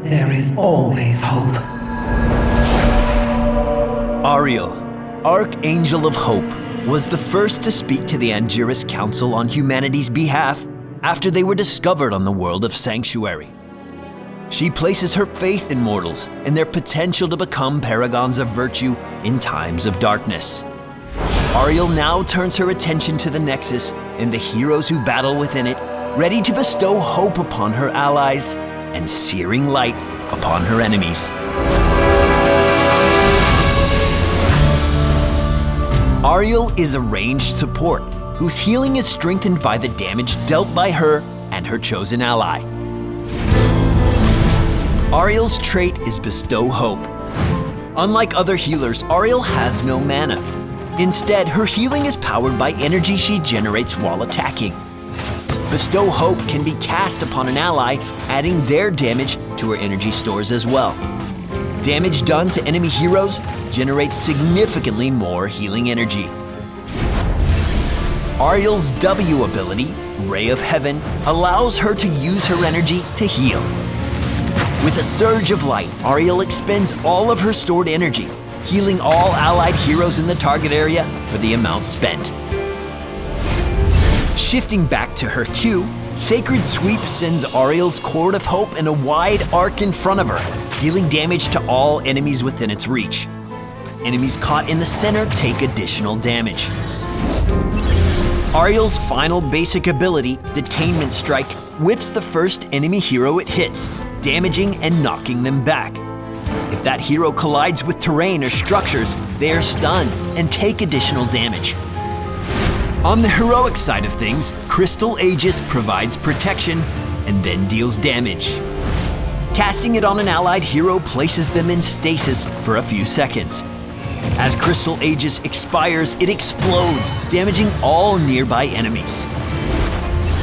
There is always hope. Auriel, Archangel of Hope, was the first to speak to the Angiris Council on humanity's behalf after they were discovered on the world of Sanctuary. She places her faith in mortals and their potential to become paragons of virtue in times of darkness. Auriel now turns her attention to the Nexus and the heroes who battle within it, ready to bestow hope upon her allies and searing light upon her enemies. Auriel is a ranged support whose healing is strengthened by the damage dealt by her and her chosen ally. Auriel's trait is Bestow Hope. Unlike other healers, Auriel has no mana. Instead, her healing is powered by energy she generates while attacking. Bestow Hope can be cast upon an ally, adding their damage to her energy stores as well. Damage done to enemy heroes generates significantly more healing energy. Auriel's W ability, Ray of Heaven, allows her to use her energy to heal. With a surge of light, Auriel expends all of her stored energy, healing all allied heroes in the target area for the amount spent. Shifting back to her Q, Sacred Sweep sends Auriel's Cord of Hope in a wide arc in front of her, dealing damage to all enemies within its reach. Enemies caught in the center take additional damage. Auriel's final basic ability, Detainment Strike, whips the first enemy hero it hits, damaging and knocking them back. If that hero collides with terrain or structures, they are stunned and take additional damage. On the heroic side of things, Crystal Aegis provides protection and then deals damage. Casting it on an allied hero places them in stasis for a few seconds. As Crystal Aegis expires, it explodes, damaging all nearby enemies.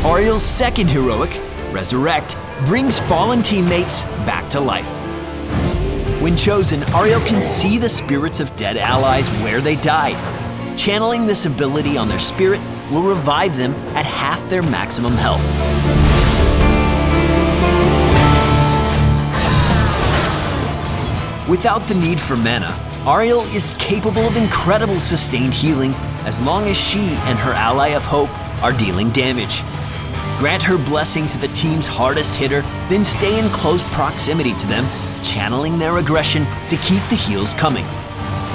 Auriel's second heroic, Resurrect, brings fallen teammates back to life. When chosen, Auriel can see the spirits of dead allies where they died. Channeling this ability on their spirit will revive them at half their maximum health. Without the need for mana, Auriel is capable of incredible sustained healing as long as she and her ally of hope are dealing damage. Grant her blessing to the team's hardest hitter, then stay in close proximity to them, channeling their aggression to keep the heals coming.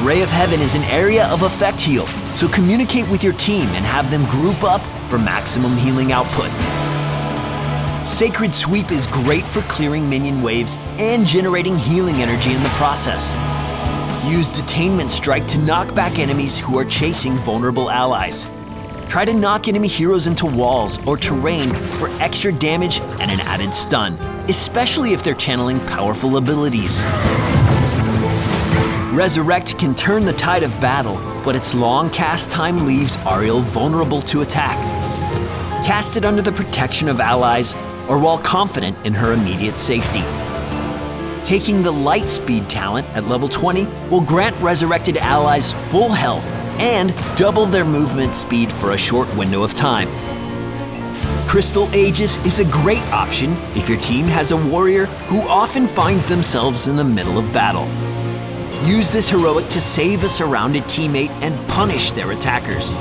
Ray of Heaven is an area of effect heal, so communicate with your team and have them group up for maximum healing output. Sacred Sweep is great for clearing minion waves and generating healing energy in the process. Use Detainment Strike to knock back enemies who are chasing vulnerable allies. Try to knock enemy heroes into walls or terrain for extra damage and an added stun, especially if they're channeling powerful abilities. Resurrect can turn the tide of battle, but its long cast time leaves Auriel vulnerable to attack. Cast it under the protection of allies or while confident in her immediate safety. Taking the Light Speed talent at level 20 will grant resurrected allies full health and double their movement speed for a short window of time. Crystal Aegis is a great option if your team has a warrior who often finds themselves in the middle of battle. Use this heroic to save a surrounded teammate and punish their attackers.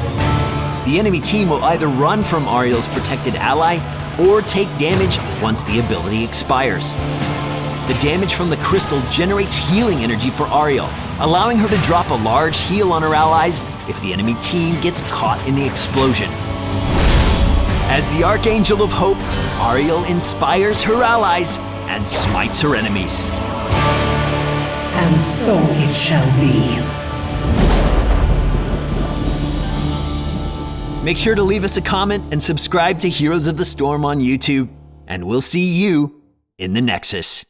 The enemy team will either run from Auriel's protected ally or take damage once the ability expires. The damage from the crystal generates healing energy for Auriel, allowing her to drop a large heal on her allies if the enemy team gets caught in the explosion. As the Archangel of Hope, Auriel inspires her allies and smites her enemies. And so it shall be. Make sure to leave us a comment and subscribe to Heroes of the Storm on YouTube, and we'll see you in the Nexus.